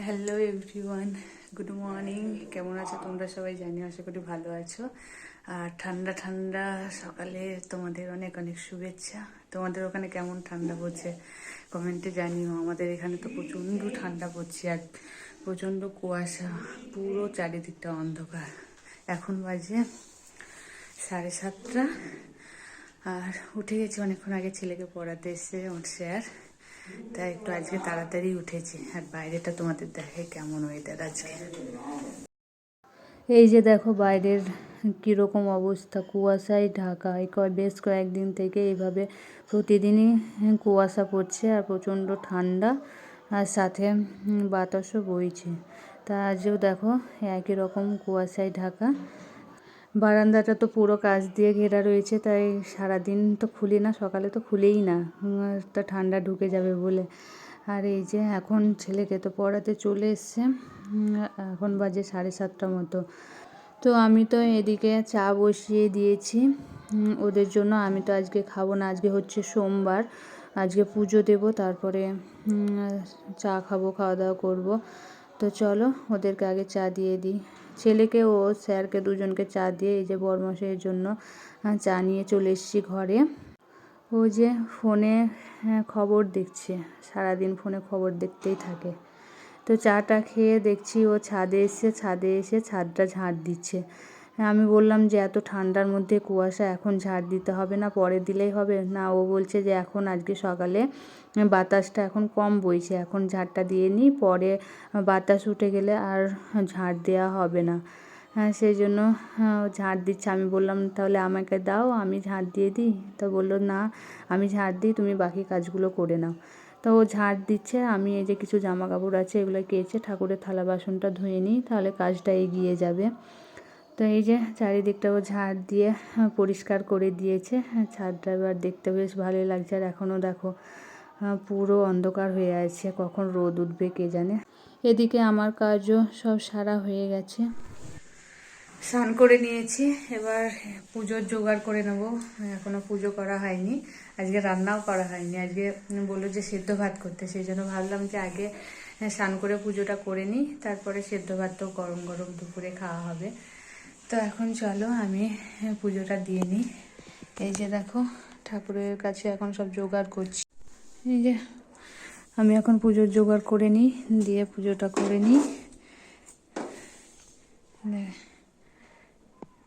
Hello everyone, good morning. কেমন আছো তোমরা? সবাই জানি, আশা করি ভালো আছো। আর ঠান্ডা ঠান্ডা সকালে তোমাদের অনেক অনেক শুভেচ্ছা। তোমাদের ওখানে কেমন ঠান্ডা পড়ছে কমেন্টে জানিও। আমাদের এখানে তো প্রচণ্ড ঠান্ডা পড়ছে আর প্রচণ্ড কুয়াশা, পুরো চারিদিকটা অন্ধকার। এখন বাজে 7:30 আর উঠে গেছি অনেকক্ষণ আগে, ছেলেকে পড়াতে এসে ওর স্যার, তাই একটু আজকে তাড়াতাড়ি উঠেছি। আর বাইরেটা তোমাদের দেখে কেমন ওয়েদার আজকে। এই যে দেখো বাইরের কীরকম অবস্থা, কুয়াশায় ঢাকা। বেশ কয়েকদিন থেকে এইভাবে প্রতিদিনই কুয়াশা পড়ছে আর প্রচণ্ড ঠান্ডা, আর সাথে বাতাসও বইছে। তা আজও দেখো একই রকম কুয়াশায় ঢাকা। বারান্দাটা তো পুরো কাচ দিয়ে ঘেরা রয়েছে, তাই সারাদিন তো খুলি না, সকালে তো খুলেই না, তা ঠান্ডা ঢুকে যাবে বলে। আর এই যে এখন ছেলেকে তো পড়াতে চলে এসছে, এখন বাজে 7:30 মতো। তো আমি তো এদিকে চা বসিয়ে দিয়েছি ওদের জন্য। আমি তো আজকে খাবো না, আজকে হচ্ছে সোমবার, আজকে পুজো দেব, তারপরে চা খাবো, খাওয়া দাওয়া করবো। তো চলো ওদেরকে আগে চা দিয়ে দিই, ছেলেকে ও স্যারকে দুজনকে চা দিয়ে এই যে বরমশাইয়ের জন্য চা নিয়ে চলে এসেছি ঘরে। ও যে ফোনে খবর দেখছে, সারাদিন ফোনে খবর দেখতেই থাকে। তো চাটা খেয়ে দেখছি ও ছাদে এসে ছাদটা ঝাঁট দিচ্ছে। আমি বললাম যে এত ঠান্ডার মধ্যে কুয়াশা, এখন ঝাঁট দিতে হবে না, পরে দিলেই হবে না। ও বলছে যে এখন আজকে সকালে বাতাসটা এখন কম বইছে, এখন ঝাঁটটা দিয়ে নিই, পরে বাতাস উঠে গেলে আর ঝাঁট দেওয়া হবে না। সেই জন্য ঝাঁট দিচ্ছে। আমি বললাম তাহলে আমাকে দাও, আমি ঝাঁট দিয়ে দিই। তো বললো না, আমি ঝাঁট দিই, তুমি বাকি কাজগুলো করে নাও। তো ও ঝাঁট দিচ্ছে, আমি এই যে কিছু জামা কাপড় আছে এগুলো কেচে ঠাকুরের থালা বাসনটা ধুয়ে নিই, তাহলে কাজটা এগিয়ে যাবে। তো এই যে চারিদিকটা ও ঝাঁট দিয়ে পরিষ্কার করে দিয়েছে। ছাদটা এবার দেখতে বেশ ভালোই লাগছে। আর এখনও দেখো পুরো অন্ধকার হয়ে আছে, কখন রোদ উঠবে কে জানে। এদিকে আমার কাজও সব সারা হয়ে গেছে, স্নান করে নিয়েছি, এবার পুজোর জোগাড় করে নেব। এখনও পুজো করা হয়নি, আজকে রান্নাও করা হয়নি। আজকে বললো যে সেদ্ধ ভাত করতে, সেই জন্য ভাবলাম যে আগে স্নান করে পুজোটা করে নিই, তারপরে সেদ্ধ ভাত তো গরম গরম দুপুরে খাওয়া হবে। তো এখন চলো আমি পুজোটা দিয়ে নিই। এই যে দেখো ঠাকুরের কাছে এখন সব জোগাড় করছি। এই যে আমি এখন পুজোর জোগাড় করে নিই, দিয়ে পুজোটা করে নিই।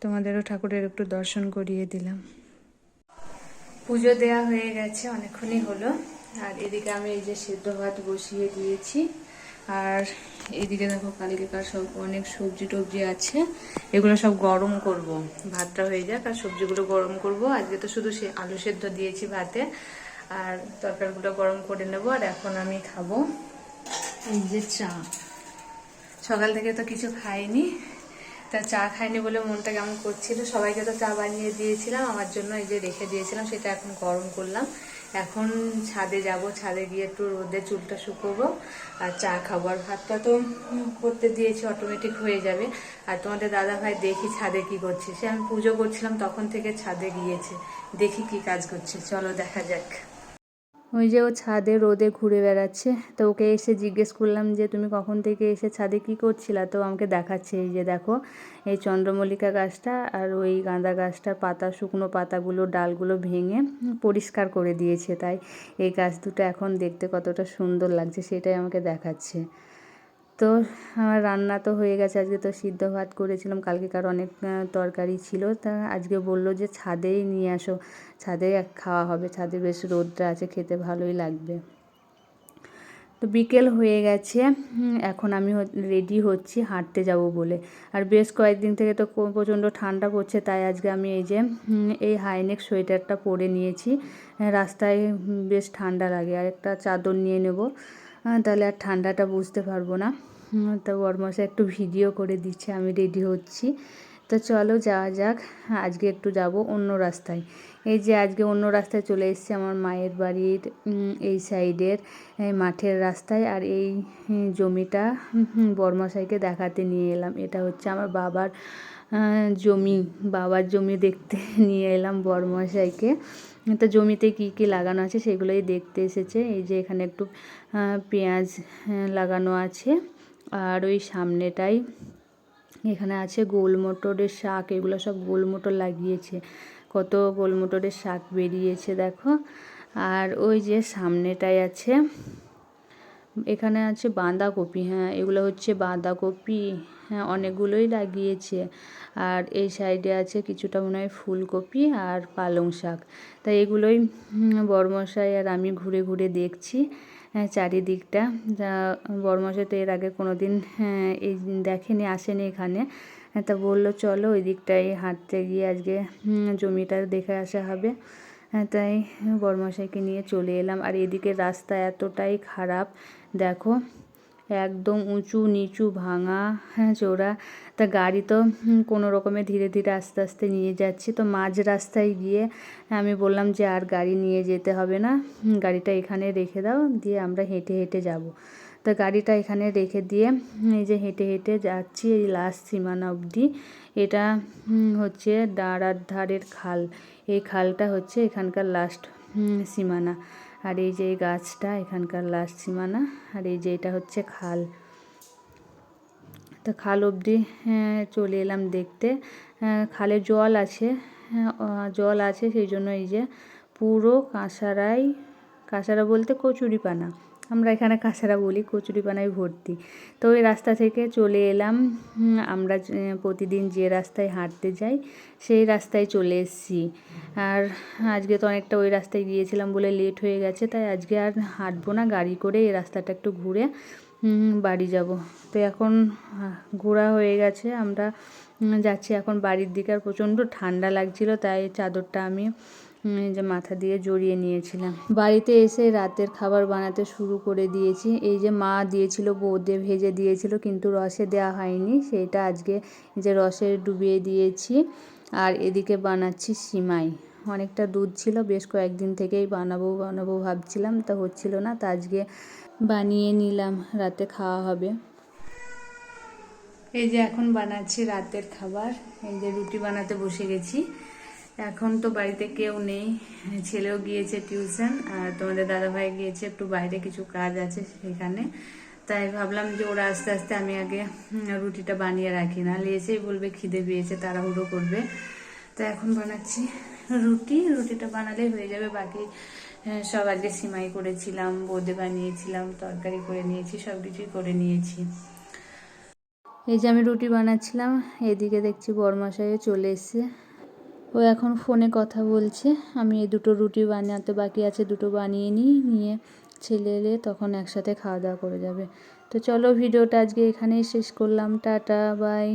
তোমাদেরও ঠাকুরের একটু দর্শন করিয়ে দিলাম। পুজো দেয়া হয়ে গেছে, অনেকক্ষণই হলো। আর এদিকে আমি এই যে সেদ্ধ ভাত বসিয়ে দিয়েছি। আর এদিকে দেখো কালকেকার সব অনেক সবজি টবজি আছে, এগুলো সব গরম করব। ভাতটা হয়ে যাক আর সবজিগুলো গরম করব। আজকে তো শুধু সে আলু সেদ্ধ দিয়েছি ভাতে, আর তরকারিগুলো গরম করে নেব। আর এখন আমি খাবো এই যে চা। সকাল থেকে তো কিছু খাইনি, তা চা খাইনি বলে মনটা কেমন করছিল। সবাইকে তো চা বানিয়ে দিয়েছিলাম, আমার জন্য এই যে রেখে দিয়েছিলাম, সেটা এখন গরম করলাম। এখন ছাদে যাব, ছাদে গিয়ে একটু রোদে চুলটা শুকোবো আর চা খাবো। আর ভাতটা তো করতে দিয়েছি, অটোমেটিক হয়ে যাবে। আর তোমাদের দাদা ভাই দেখি ছাদে কি করছে, সে আমি পুজো করছিলাম তখন থেকে ছাদে গিয়েছে, দেখি কি কাজ করছে, চলো দেখা যাক। ওই যে ও ছাদে রোদে ঘুরে বেড়াচ্ছে, তো ওকে এসে জিজ্ঞেস করলাম যে তুমি কখন থেকে এসে ছাদে কি করছিলা? তো আমাকে দেখাচ্ছে এই যে দেখো এই চন্দ্রমল্লিকা গাছটা আর ওই গাঁদা গাছটার পাতা, শুকনো পাতাগুলো ডালগুলো ভেঙে পরিষ্কার করে দিয়েছে, তাই এই গাছ দুটো এখন দেখতে কতটা সুন্দর লাগছে সেটাই আমাকে দেখাচ্ছে। তো আমার রান্না তো হয়ে গেছে, আজকে তো সিদ্ধ ভাত করেছিলাম, কালকেকার অনেক তরকারি ছিল। তা আজকে বললো যে ছাদেই নিয়ে আসো, ছাদে খাওয়া হবে, ছাদে বেশ রোদটা আছে, খেতে ভালোই লাগবে। তো বিকেল হয়ে গেছে, এখন আমি রেডি হচ্ছি হাঁটতে যাব বলে। আর বেশ কয়েকদিন থেকে তো প্রচণ্ড ঠান্ডা পড়ছে, তাই আজকে আমি এই যে এই হাইনেক সোয়েটারটা পরে নিয়েছি। রাস্তায় বেশ ঠান্ডা লাগে, আর একটা চাদর নিয়ে নেব, তাহলে আর ঠান্ডাটা বুঝতে পারবো না। তো বরমশাই একটু ভিডিও করে দিচ্ছে, আমি রেডি হচ্ছি। তো চলো যাওয়া যাক। আজকে একটু যাব অন্য রাস্তায়। এই যে আজকে অন্য রাস্তায় চলে এসেছি, আমার মায়ের বাড়ির এই সাইডের মাঠের রাস্তায়। আর এই জমিটা বরমশাইকে দেখাতে নিয়ে এলাম। এটা হচ্ছে আমার বাবার জমি দেখতে নিয়ে এলাম বরমশাইকে। তো জমিতে কি কি লাগানো আছে সেগুলোই দেখতে এসেছে। এই যে এখানে একটু পেঁয়াজ লাগানো আছে, আর ওই সামনেটাই এখানে আছে গোল মটরের শাক, এগুলো সব গোল মটর লাগিয়েছে, কত গোল মটরের শাক বেরিয়েছে দেখো। আর ওই যে সামনেটায় আছে, এখানে আছে বাঁধাকপি, হ্যাঁ এগুলো হচ্ছে বাঁধাকপি, হ্যাঁ অনেকগুলোই লাগিয়েছে। আর এই সাইডে আছে কিছুটা মনে হয় ফুলকপি আর পালং শাক। তাই এগুলোই বড়মশাই আর আমি ঘুরে ঘুরে দেখছি চারিদিকটা। বড়মশাই তো এর আগে কোনো দিন এই দেখেনি, আসেনি এখানে, তা বললো চলো ওই দিকটায় হাঁটতে গিয়ে আজকে জমিটা দেখে আসা হবে। তাই বড়মশাইকে নিয়ে চলে এলাম। আর এদিকে রাস্তা এতটাই খারাপ দেখো, একদম উঁচু নিচু ভাঙা চোরা। তা গাড়ি তো কোনো রকমে ধীরে ধীরে আস্তে আস্তে নিয়ে যাচ্ছি। তো মাঝ রাস্তায় গিয়ে আমি বললাম যে আর গাড়ি নিয়ে যেতে হবে না, গাড়িটা এখানে রেখে দাও, দিয়ে আমরা হেঁটে হেঁটে যাব। তা গাড়িটা এখানে রেখে দিয়ে এই যে হেঁটে হেঁটে যাচ্ছি এই লাস্ট সীমানা অবধি। এটা হচ্ছে দাঁড়ার ধারের খাল, এই খালটা হচ্ছে এখানকার লাস্ট সীমানা। আর এই যে গাছটা এখানকার লাস্ট সীমানা, আর এই যে এটা হচ্ছে খাল। তো খাল অবধি চলে এলাম দেখতে। খালে জল আছে, জল আছে সেই জন্য এই যে পুরো কাঁসারা বলতে কচুরিপানা, আমরা এখানে কাঁসারা বলি, কচুরিপানায় ভর্তি। তো ওই রাস্তা থেকে চলে এলাম, আমরা প্রতিদিন যে রাস্তায় হাঁটতে যাই সেই রাস্তায় চলে এসেছি। আর আজকে তো অনেকটা ওই রাস্তায় গিয়েছিলাম বলে লেট হয়ে গেছে, তাই আজকে আর হাঁটবো না, গাড়ি করে এই রাস্তাটা একটু ঘুরে বাড়ি যাব। তো এখন ঘোরা হয়ে গেছে, আমরা যাচ্ছি এখন বাড়ির দিকে। আর প্রচণ্ড ঠান্ডা লাগছিল, তাই চাদরটা আমি যে মাথা দিয়ে জড়িয়ে নিয়েছিলাম। বাড়িতে এসে রাতের খাবার বানাতে শুরু করে দিয়েছি। এই যে মা দিয়েছিল, বোঁদে ভেজে দিয়েছিল, কিন্তু রসে দেওয়া হয়নি, সেইটা আজকে যে রসে ডুবিয়ে দিয়েছি। আর এদিকে বানাচ্ছি সিমাই, অনেকটা দুধ ছিল, বেশ কয়েকদিন থেকেই বানাবো ভাবছিলাম, তা হচ্ছিল না, তা আজকে বানিয়ে নিলাম, রাতে খাওয়া হবে। এই যে এখন বানাচ্ছি রাতের খাবার, এই যে রুটি বানাতে বসে গেছি। এখন তো বাড়িতে কেউ নেই, ছেলেও গিয়েছে টিউশন, আর তোমাদের দাদাভাই গিয়েছে একটু বাইরে, কিছু কাজ আছে সেখানে। তাই ভাবলাম যে ওরা আস্তে আস্তে আমি আগে রুটিটা বানিয়ে রাখি, না এসেই বলবে খিদে পেয়েছে, তাড়াহুড়ো করবে। তো এখন বানাচ্ছি রুটিটা বানালেই হয়ে যাবে। বাকি সব আজকে সিমাই করেছিলাম, বোঁদে বানিয়েছিলাম, তরকারি করে নিয়েছি, সব কিছুই করে নিয়েছি। এই যে আমি রুটি বানাচ্ছিলাম, এদিকে দেখছি বড়মশাইও চলে এসছে, ও এখন ফোনে কথা বলছে। আমি এই দুটো রুটি বানাতে বাকি আছে, দুটো বানিয়ে নিয়ে ছেলে এলে তখন একসাথে খাওয়া দাওয়া করে যাবে। তো চলো ভিডিওটা আজকে এখানেই শেষ করলাম, টাটা বাই।